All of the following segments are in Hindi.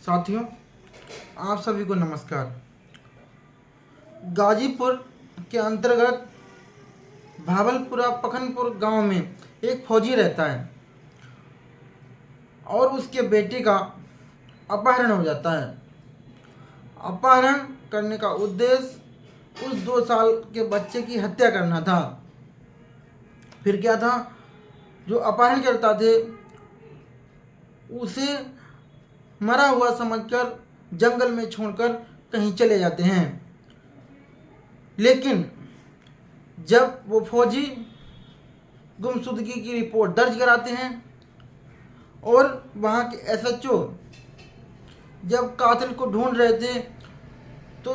साथियों, आप सभी को नमस्कार। गाजीपुर के अंतर्गत भावलपुरा पखनपुर गांव में एक फौजी रहता है और उसके बेटे का अपहरण हो जाता है। अपहरण करने का उद्देश्य उस 2 साल के बच्चे की हत्या करना था। फिर क्या था, जो अपहरण करता थे उसे मरा हुआ समझकर जंगल में छोड़कर कहीं चले जाते हैं। लेकिन जब वो फौजी गुमशुदगी की रिपोर्ट दर्ज कराते हैं और वहाँ के एसएचओ जब कातिल को ढूंढ रहे थे तो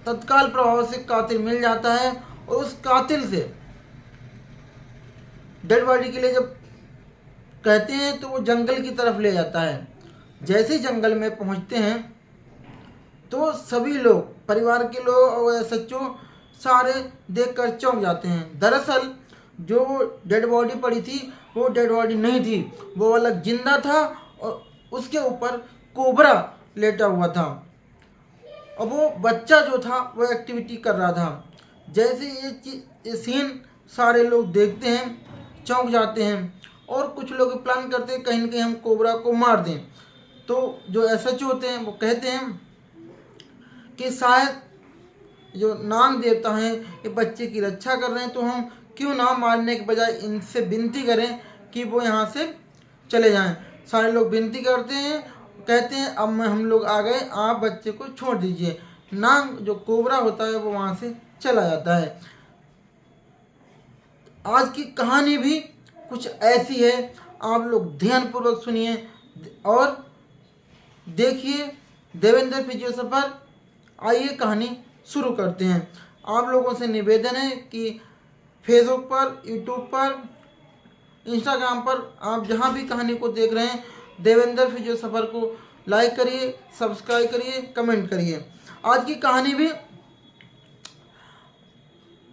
तत्काल प्रभाव से कातिल मिल जाता है और उस कातिल से डेड बॉडी के लिए जब कहते हैं तो वो जंगल की तरफ ले जाता है। जैसे ही जंगल में पहुंचते हैं तो सभी लोग, परिवार के लोग और एसएचओ सारे देखकर चौंक जाते हैं। दरअसल जो डेड बॉडी पड़ी थी वो डेड बॉडी नहीं थी, वो अलग जिंदा था और उसके ऊपर कोबरा लेटा हुआ था और वो बच्चा जो था वो एक्टिविटी कर रहा था। जैसे ये सीन सारे लोग देखते हैं, चौंक जाते हैं और कुछ लोग प्लान करते हैं कहीं ना कहीं हम कोबरा को मार दें। तो जो एसएचओ होते हैं वो कहते हैं कि शायद जो नाग देवता हैं ये बच्चे की रक्षा कर रहे हैं, तो हम क्यों ना मारने के बजाय इनसे विनती करें कि वो यहाँ से चले जाएं। सारे लोग विनती करते हैं, कहते हैं अब हम लोग आ गए, आप बच्चे को छोड़ दीजिए। नाग जो कोबरा होता है वो वहाँ से चला जाता है। आज की कहानी भी कुछ ऐसी है, आप लोग ध्यानपूर्वक सुनिए और देखिए देवेंद्र फिजियो सफर। आइए कहानी शुरू करते हैं। आप लोगों से निवेदन है कि फेसबुक पर, यूट्यूब पर, इंस्टाग्राम पर आप जहां भी कहानी को देख रहे हैं, देवेंद्र फिजियो सफर को लाइक करिए, सब्सक्राइब करिए, कमेंट करिए। आज की कहानी भी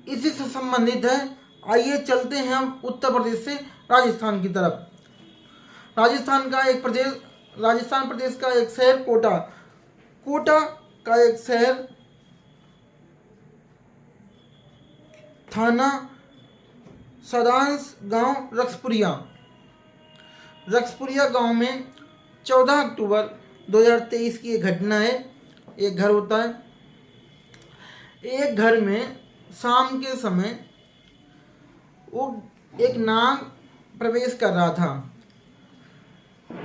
इसी से संबंधित है। आइए चलते हैं हम उत्तर प्रदेश से राजस्थान की तरफ। राजस्थान प्रदेश का एक शहर कोटा का एक शहर, थाना सदांश, गांव रक्सपुरिया गांव में 14 अक्टूबर 2023 की एक घटना है। एक घर होता है, एक घर में शाम के समय वो एक नाग प्रवेश कर रहा था।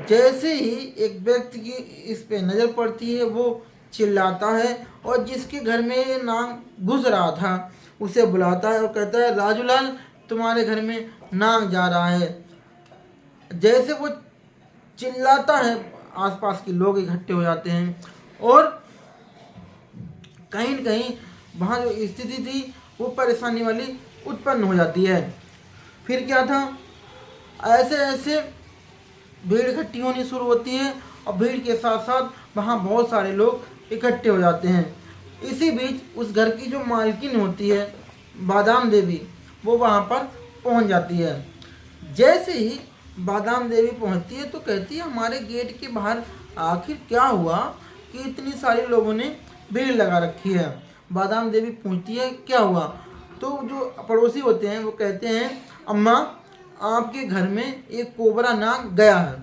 जैसे ही एक व्यक्ति की इस पे नज़र पड़ती है वो चिल्लाता है और जिसके घर में ये नाग घुस रहा था उसे बुलाता है और कहता है, राजूलाल तुम्हारे घर में नाग जा रहा है। जैसे वो चिल्लाता है आसपास के लोग इकट्ठे हो जाते हैं और कहीं न कहीं वहाँ जो स्थिति थी वो परेशानी वाली उत्पन्न हो जाती है। फिर क्या था, ऐसे ऐसे भीड़ इकट्ठी होनी शुरू होती है और भीड़ के साथ साथ वहाँ बहुत सारे लोग इकट्ठे हो जाते हैं। इसी बीच उस घर की जो मालकिन होती है बादाम देवी, वो वहाँ पर पहुँच जाती है। जैसे ही बादाम देवी पहुँचती है तो कहती है, हमारे गेट के बाहर आखिर क्या हुआ कि इतनी सारे लोगों ने भीड़ लगा रखी है। बादाम देवी पूछती है क्या हुआ, तो जो पड़ोसी होते हैं वो कहते हैं, अम्मा आपके घर में एक कोबरा नाग गया है।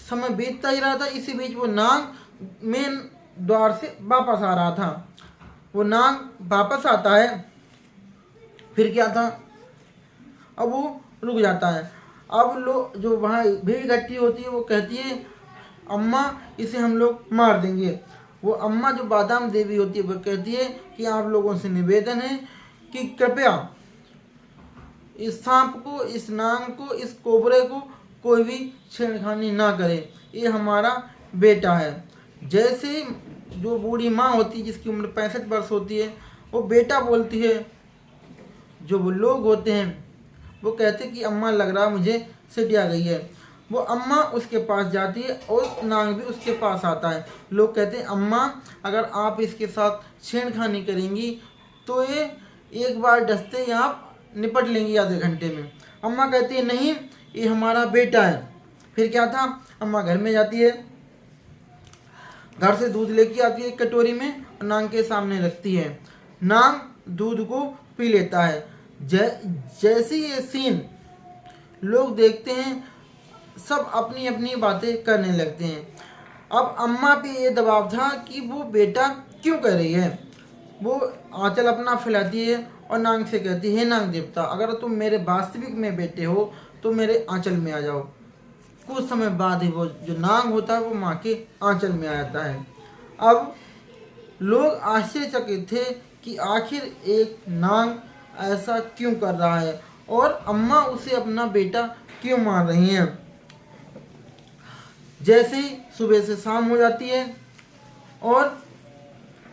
समय बीतता ही रहा था, इसी बीच वो नाग मेन द्वार से वापस आ रहा था। वो नाग वापस आता है, फिर क्या था, अब वो रुक जाता है। अब लोग जो वहाँ भीड़ इकट्ठी होती है वो कहती है, अम्मा इसे हम लोग मार देंगे। वो अम्मा जो बादाम देवी होती है वो कहती है कि आप लोगों से निवेदन है कि कृपया इस सांप को, इस नाग को, इस कोबरे को कोई भी छेड़खानी ना करे, ये हमारा बेटा है। जैसे जो बूढ़ी माँ होती है जिसकी उम्र 65 वर्ष होती है वो बेटा बोलती है, जो वो लोग होते हैं वो कहते हैं कि अम्मा लग रहा मुझे सीढ़ी आ गई है। वो अम्मा उसके पास जाती है और नाग भी उसके पास आता है। लोग कहते हैं, अम्मा अगर आप इसके साथ छेड़खानी करेंगी तो ये एक बार डसते ही आप निपट लेंगी आधे घंटे में। अम्मा कहती है, नहीं ये हमारा बेटा है, फिर क्या था, अम्मा घर में जाती है, घर से दूध लेके आती है एक कटोरी में और नांग के सामने रखती है। नांग दूध को पी लेता है। जैसे ये सीन लोग देखते हैं, सब अपनी अपनी बातें करने लगते हैं। अब अम्मा पे ये दबाव था कि वो बेटा क्यों कर रही है। वो आंचल अपना फैलाती है और नांग से कहती है, हे नांग देवता, अगर तुम मेरे वास्तविक में बेटे हो तो मेरे आंचल में आ जाओ। कुछ समय बाद ही वो जो नांग होता है वो माँ के आंचल में आ जाता है। अब लोग आश्चर्यचकित थे कि आखिर एक नांग ऐसा क्यों कर रहा है और अम्मा उसे अपना बेटा क्यों मान रही हैं। जैसे ही सुबह से शाम हो जाती है और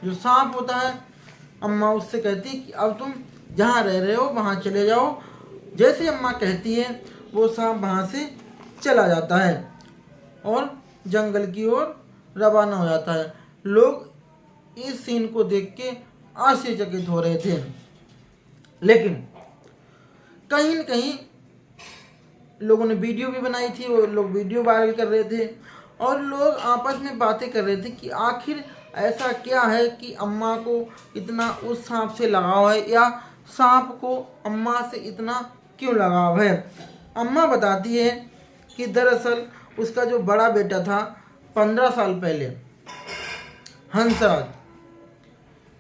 जो सांप होता है, अम्मा उससे कहती है कि अब तुम जहाँ रह रहे हो वहाँ चले जाओ। जैसे अम्मा कहती है वो सांप वहाँ से चला जाता है और जंगल की ओर रवाना हो जाता है। लोग इस सीन को देख के आश्चर्यचकित हो रहे थे, लेकिन कहीं न कहीं लोगों ने वीडियो भी बनाई थी, वो लोग वीडियो वायरल कर रहे थे और लोग आपस में बातें कर रहे थे कि आखिर ऐसा क्या है कि अम्मा को इतना उस सांप से लगाव है, या सांप को अम्मा से इतना क्यों लगाव है। अम्मा बताती है कि दरअसल उसका जो बड़ा बेटा था 15 साल पहले, हंसराज,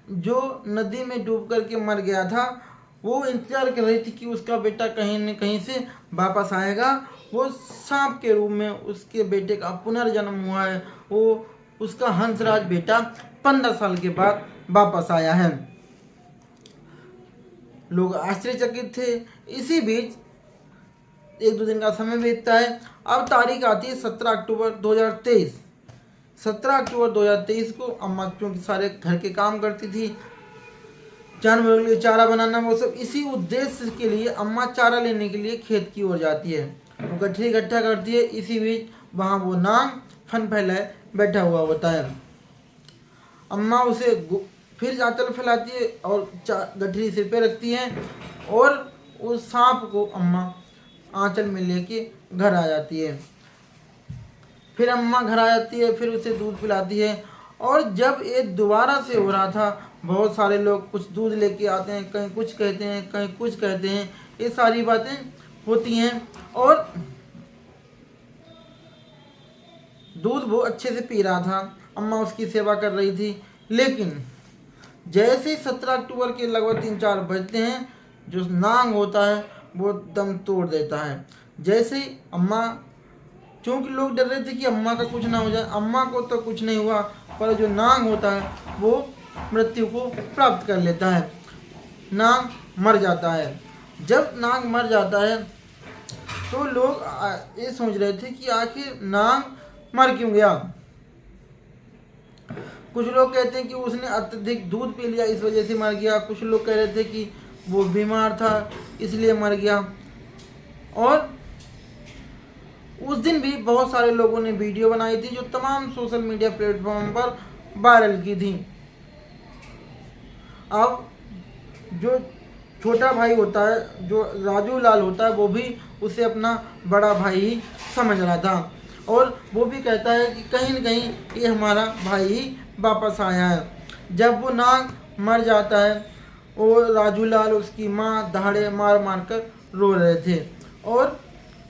जो नदी में डूब करके मर गया था, वो इंतजार कर रही थी कि उसका बेटा कहीं न कहीं से वापस आएगा। वो सांप के रूप में उसके बेटे का पुनर्जन्म हुआ है। वो उसका हंसराज बेटा 15 साल के बाद वापस आया है। लोग आश्चर्यचकित थे। इसी बीच 1-2 दिन का समय बीतता है। अब तारीख आती है 17 अक्टूबर 2023। 17 अक्टूबर 2023 को अम्मा क्योंकि सारे घर के काम करती थी, जानवरों के लिए चारा बनाना, वो सब, इसी उद्देश्य के लिए अम्मा चारा लेने के लिए खेत की ओर जाती है। वो गठरी इकट्ठा करती है। इसी बीच वहाँ वो नांग फन फैलाए बैठा हुआ होता है। अम्मा उसे फिर आंचल फैलाती है और गठरी सिर पे रखती है और उस सांप को अम्मा आंचल में लेके घर आ जाती है। फिर अम्मा घर आ जाती है, फिर उसे दूध पिलाती है। और जब ये दोबारा से हो रहा था, बहुत सारे लोग कुछ दूध लेके आते हैं, कहीं कुछ कहते हैं, कहीं कुछ कहते हैं, ये सारी बातें होती हैं और दूध वो अच्छे से पी रहा था। अम्मा उसकी सेवा कर रही थी। लेकिन जैसे 17 अक्टूबर के लगभग 3-4 बजते हैं, जो नांग होता है वो दम तोड़ देता है। जैसे ही अम्मा, क्योंकि लोग डर रहे थे कि अम्मा का कुछ ना हो जाए, अम्मा को तो कुछ नहीं हुआ, पर जो नांग होता है वो मृत्यु को प्राप्त कर लेता है। नांग मर जाता है। जब नांग मर जाता है तो लोग ये सोच रहे थे कि आखिर नांग मर क्यों गया। कुछ लोग कहते हैं कि उसने अत्यधिक दूध पी लिया इस वजह से मर गया। कुछ लोग कह रहे थे कि वो बीमार था इसलिए मर गया। और उस दिन भी बहुत सारे लोगों ने वीडियो बनाई थी जो तमाम सोशल मीडिया प्लेटफॉर्म पर वायरल की थी। अब जो छोटा भाई होता है, जो राजू लाल होता है, वो भी उसे अपना बड़ा भाई ही समझ रहा था और वो भी कहता है कि कहीं न कहीं ये हमारा भाई ही वापस आया है। जब वो नाग मर जाता है और राजू लाल, उसकी माँ दहाड़े मार मार कर रो रहे थे और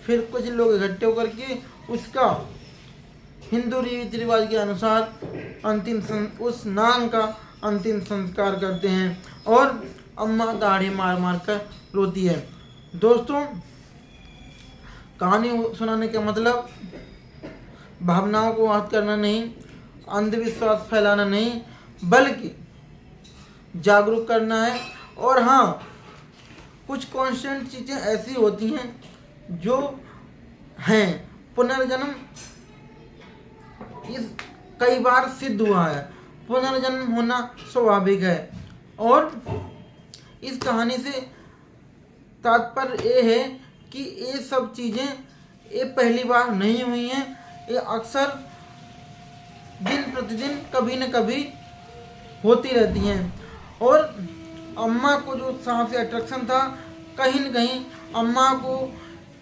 फिर कुछ लोग इकट्ठे होकर के उसका हिंदू रीति रिवाज के अनुसार उस नाग का अंतिम संस्कार करते हैं और अम्मा दाढ़ी मार मार कर रोती है। दोस्तों, कहानी सुनाने का मतलब भावनाओं को आहत करना नहीं, अंधविश्वास फैलाना नहीं, बल्कि जागरूक करना है। और हाँ, कुछ कॉन्स्टेंट चीज़ें ऐसी होती हैं जो हैं, पुनर्जन्म इस कई बार सिद्ध हुआ है, पुनर्जन्म होना स्वाभाविक है। और इस कहानी से तात्पर्य ये है कि ये सब चीज़ें ये पहली बार नहीं हुई हैं, ये अक्सर दिन प्रतिदिन कभी न कभी होती रहती हैं। और अम्मा को जो सांप से अट्रैक्शन था, कहीं न कहीं अम्मा को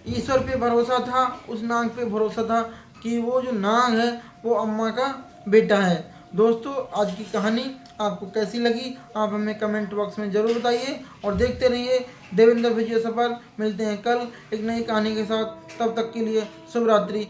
ईश्वर पे भरोसा था, उस नाग पे भरोसा था कि वो जो नाग है वो अम्मा का बेटा है। दोस्तों, आज की कहानी आपको कैसी लगी आप हमें कमेंट बॉक्स में ज़रूर बताइए और देखते रहिए देवेंद्र विजय सफर। मिलते हैं कल एक नई कहानी के साथ, तब तक के लिए शुभ रात्रि।